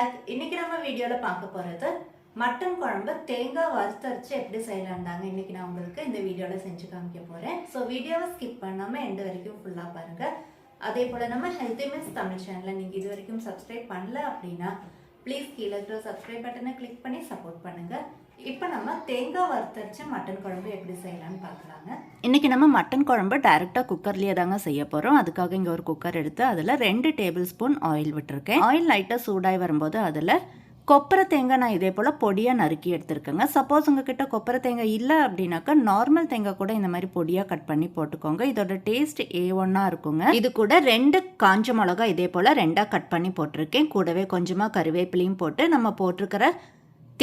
Back. இன்னைக்கு நம்ம வீடியோல பார்க்க போறது மட்டன் குழம்பு தேங்காய் வறுத்தரைச்சு எப்படி செய்யலாம்டாங்க. இன்னைக்கு நான் உங்களுக்கு இந்த வீடியோல செஞ்சு காமிக்க போறேன். ஸோ வீடியோவை ஸ்கிப் பண்ணாம எண்ட் வரைக்கும் ஃபுல்லா பாருங்க. அதே போல நம்ம ஹெல்த்தி மீல்ஸ் தமிழ் சேனலை நீங்க இது வரைக்கும் சப்ஸ்கிரைப் பண்ணல அப்படின்னா ப்ளீஸ் கீழே இருக்கிற சப்ஸ்கிரைப் பட்டனை கிளிக் பண்ணி சப்போர்ட் பண்ணுங்க. இப்போ நம்ம தேங்காய் வறுத்தரைச்ச மட்டன் குழம்பு எப்படி செய்யலாம்னு பார்க்கலாங்க. இன்றைக்கி நம்ம மட்டன் குழம்பு டைரெக்டாக குக்கர்லேயே தாங்க செய்ய போகிறோம். அதுக்காக இங்கே ஒரு குக்கர் எடுத்து அதில் 2 டேபிள் ஸ்பூன் ஆயில் விட்டுருக்கேன். ஆயில் லைட்டாக சூடாகி வரும்போது அதில் கொப்பரை தேங்காய் நான் இதே போல் பொடியாக நறுக்கி எடுத்துருக்கேங்க. சப்போஸ் உங்ககிட்ட கொப்பரை தேங்காய் இல்லை அப்படின்னாக்கா நார்மல் தேங்காய் கூட இந்த மாதிரி பொடியாக கட் பண்ணி போட்டுக்கோங்க. இதோட டேஸ்ட் A1 இருக்குங்க. இது கூட 2 காஞ்ச மிளகா இதே போல் 2ஆக கட் பண்ணி போட்டிருக்கேன். கூடவே கொஞ்சமாக கருவேப்பிலையும் போட்டு நம்ம போட்டிருக்கிற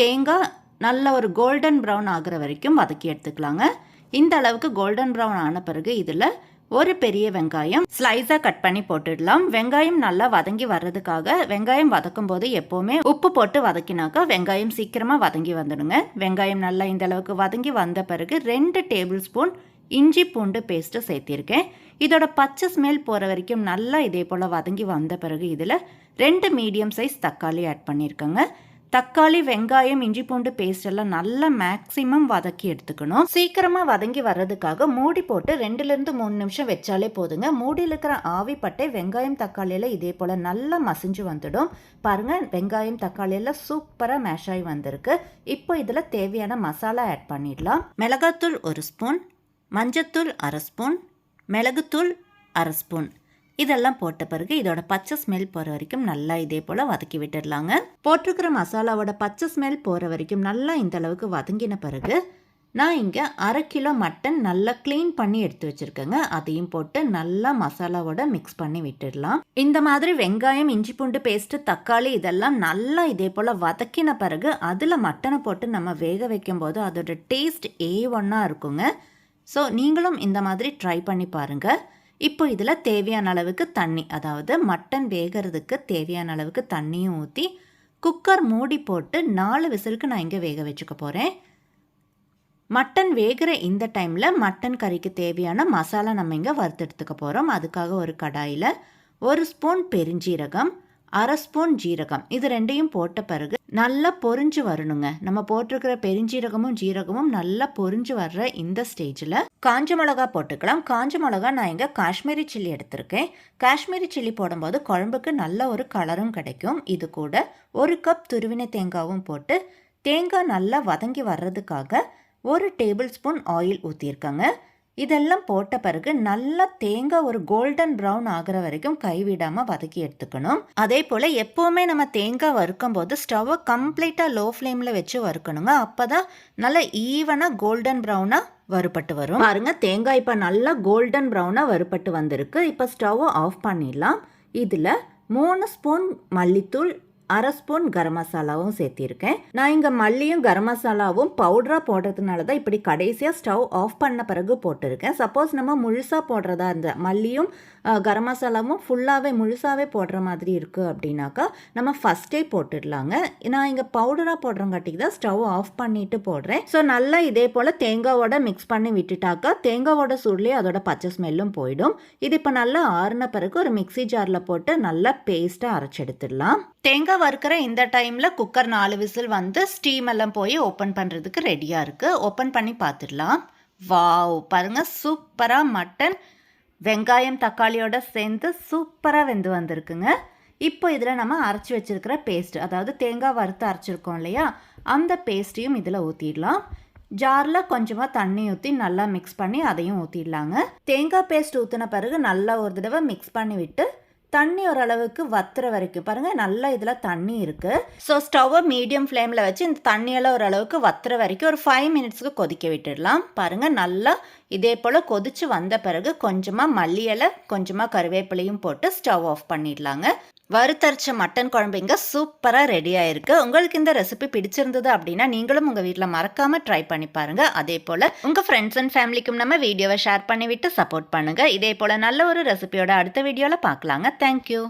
தேங்காய் நல்ல ஒரு கோல்டன் ப்ரௌன் ஆகிற வரைக்கும் வதக்கி எடுத்துக்கலாங்க. இந்த அளவுக்கு கோல்டன் ப்ரௌன் ஆன பிறகு இதில் ஒரு பெரிய வெங்காயம் ஸ்லைஸாக கட் பண்ணி போட்டுடலாம். வெங்காயம் நல்லா வதங்கி வர்றதுக்காக வெங்காயம் வதக்கும் போது எப்போவுமே உப்பு போட்டு வதக்கினாக்கா வெங்காயம் சீக்கிரமாக வதங்கி வந்துடுங்க. வெங்காயம் நல்லா இந்த அளவுக்கு வதங்கி வந்த பிறகு 2 டேபிள் ஸ்பூன் இஞ்சி பூண்டு பேஸ்ட்டு சேர்த்திருக்கேன். இதோட பச்சை ஸ்மெல் போகிற வரைக்கும் நல்லா இதே போல் வதங்கி வந்த பிறகு இதில் 2 மீடியம் சைஸ் தக்காளி ஆட் பண்ணியிருக்கேங்க. தக்காளி வெங்காயம் இஞ்சி பூண்டு பேஸ்ட் எல்லாம் நல்லா மேக்ஸிமம் வதக்கி எடுத்துக்கணும். சீக்கிரமாக வதங்கி வர்றதுக்காக மூடி போட்டு 2லேருந்து 3 நிமிஷம் வச்சாலே போதுங்க. மூடியில் இருக்கிற ஆவி பட்டை வெங்காயம் தக்காளியில் இதே போல் நல்லா மசிஞ்சு வந்துடும். பாருங்கள், வெங்காயம் தக்காளியெல்லாம் சூப்பராக மேஷ் ஆகி வந்திருக்கு. இப்போ இதில் தேவையான மசாலா ஆட் பண்ணிடலாம். மிளகாத்தூள் 1 ஸ்பூன், மஞ்சத்தூள் 1/2 ஸ்பூன், மிளகுத்தூள் 1/2 ஸ்பூன். இதெல்லாம் போட்ட பிறகு இதோட பச்சை ஸ்மெல் போகிற வரைக்கும் நல்லா இதே போல் வதக்கி விட்டுடலாங்க. போட்டிருக்கிற மசாலாவோட பச்சை ஸ்மெல் போகிற வரைக்கும் நல்லா இந்த அளவுக்கு வதங்கின பிறகு நான் இங்கே 1/2 கிலோ மட்டன் நல்லா க்ளீன் பண்ணி எடுத்து வச்சுருக்கேங்க. அதையும் போட்டு நல்லா மசாலாவோட மிக்ஸ் பண்ணி விட்டுடலாம். இந்த மாதிரி வெங்காயம் இஞ்சி பூண்டு பேஸ்ட்டு தக்காளி இதெல்லாம் நல்லா இதே போல் வதக்கின பிறகு அதில் மட்டனை போட்டு நம்ம வேக வைக்கும்போது அதோட டேஸ்ட் A1 இருக்குங்க. ஸோ நீங்களும் இந்த மாதிரி ட்ரை பண்ணி பாருங்கள். இப்போ இதில் தேவையான அளவுக்கு தண்ணி, அதாவது மட்டன் வேகிறதுக்கு தேவையான அளவுக்கு தண்ணியும் ஊற்றி குக்கர் மூடி போட்டு 4 விசிலுக்கு நான் இங்கே வேக வச்சுக்க போகிறேன். மட்டன் வேகிற இந்த டைமில் மட்டன் கறிக்கு தேவையான மசாலா நம்ம இங்கே வறுத்தெடுத்துக்க போகிறோம். அதுக்காக ஒரு கடாயில் 1 ஸ்பூன் பெருஞ்சீரகம், 1/2 ஸ்பூன் ஜீரகம், இது 2ஐயும் போட்ட பிறகு நல்லா பொரிஞ்சு வரணுங்க. நம்ம போட்டிருக்கிற பெருஞ்சீரகமும் ஜீரகமும் நல்லா பொரிஞ்சு வர்ற இந்த ஸ்டேஜில் காஞ்ச மிளகா போட்டுக்கலாம். காஞ்ச மிளகா நான் இங்கே காஷ்மீரி சில்லி எடுத்திருக்கேன். காஷ்மீரி சில்லி போடும்போது குழம்புக்கு நல்ல ஒரு கலரும் கிடைக்கும். இது கூட 1 கப் துருவின தேங்காவும் போட்டு தேங்காய் நல்லா வதங்கி வர்றதுக்காக 1 டேபிள் ஸ்பூன் ஆயில் ஊற்றிருக்கேங்க. இதெல்லாம் போட்ட பிறகு நல்லா தேங்காய் ஒரு கோல்டன் ப்ரௌன் ஆகிற வரைக்கும் கைவிடாமல் வதக்கி எடுத்துக்கணும். அதே போல் எப்போவுமே நம்ம தேங்காய் வறுக்கும் போது ஸ்டவ்வை கம்ப்ளீட்டாக லோ ஃப்ளேமில் வச்சு வறுக்கணுங்க. அப்போ தான் நல்லா ஈவனாக கோல்டன் ப்ரௌனாக வறுபட்டு வரும். பாருங்க, தேங்காய் இப்போ நல்லா கோல்டன் ப்ரௌனாக வறுபட்டு வந்திருக்கு. இப்போ ஸ்டவ்வை ஆஃப் பண்ணிடலாம். இதில் 3 ஸ்பூன் மல்லித்தூள், 1/2 ஸ்பூன் கரம் மசாலாவும் சேர்த்திருக்கேன். நான் இங்கே மல்லியும் கரம் மசாலாவும் பவுடராக போடுறதுனால தான் இப்படி கடைசியாக ஸ்டவ் ஆஃப் பண்ண பிறகு போட்டிருக்கேன். சப்போஸ் நம்ம முழுசாக போடுறதா இருந்த மல்லியும் கரம் மசாலாவும் ஃபுல்லாகவே முழுசாகவே போடுற மாதிரி இருக்குது அப்படின்னாக்கா நம்ம ஃபஸ்ட்டே போட்டுடலாங்க. நான் இங்கே பவுடராக போடுறங்காட்டிக்கு தான் ஸ்டவ் ஆஃப் பண்ணிட்டு போடுறேன். ஸோ நல்லா இதே போல் தேங்காவோட மிக்ஸ் பண்ணி விட்டுட்டாக்கா தேங்காவோட சூட்லேயே அதோட பச்சை ஸ்மெல்லும் போயிடும். இது இப்போ நல்லா ஆறின பிறகு ஒரு மிக்ஸி ஜாரில் போட்டு நல்லா பேஸ்ட்டாக அரைச்சி எடுத்துடலாம். தேங்காய் வறுக்கிற இந்த டைமில் குக்கர் 4 விசில் வந்து ஸ்டீம் எல்லாம் போய் ஓப்பன் பண்ணுறதுக்கு ரெடியாக இருக்குது. ஓப்பன் பண்ணி பார்த்துடலாம். வாவ், பாருங்கள், சூப்பராக மட்டன் வெங்காயம் தக்காளியோட சேர்ந்து சூப்பராக வெந்து வந்திருக்குங்க. இப்போ இதில் நம்ம அரைச்சி வச்சுருக்கிற பேஸ்ட், அதாவது தேங்காய் வறுத்து அரைச்சிருக்கோம் இல்லையா, அந்த பேஸ்ட்டையும் இதில் ஊற்றிடலாம். ஜாரில் கொஞ்சமாக தண்ணி ஊற்றி நல்லா மிக்ஸ் பண்ணி அதையும் ஊற்றிடலாங்க. தேங்காய் பேஸ்ட் ஊற்றின பிறகு நல்லா ஒரு தடவை மிக்ஸ் பண்ணி விட்டு தண்ணி ஓரளவுக்கு வத்துற வரைக்கும் பாருங்கள், நல்லா இதில் தண்ணி இருக்குது. ஸோ ஸ்டவ்வை மீடியம் ஃப்ளேமில் வச்சு இந்த தண்ணியெல்லாம் ஓரளவுக்கு வத்துற வரைக்கும் ஒரு 5 மினிட்ஸ்க்கு கொதிக்க விட்டுடலாம். பாருங்கள், நல்லா இதே போல் கொதிச்சு வந்த பிறகு கொஞ்சமாக மல்லி இலை கொஞ்சமாக கருவேப்பிலையும் போட்டு ஸ்டவ் ஆஃப் பண்ணிடலாங்க. வறுத்தரைச்ச மட்டன் குழம்பு இங்கே சூப்பராக ரெடி ஆயிருக்கு. உங்களுக்கு இந்த ரெசிபி பிடிச்சிருந்தது அப்படின்னா நீங்களும் உங்கள் வீட்டில் மறக்காமல் ட்ரை பண்ணி பாருங்கள். அதே போல் உங்கள் ஃப்ரெண்ட்ஸ் அண்ட் ஃபேமிலிக்கும் நம்ம வீடியோவை ஷேர் பண்ணிவிட்டு சப்போர்ட் பண்ணுங்கள். இதே போல் நல்ல ஒரு ரெசிபியோட அடுத்த வீடியோவில் பார்க்கலாங்க. தேங்க்யூ.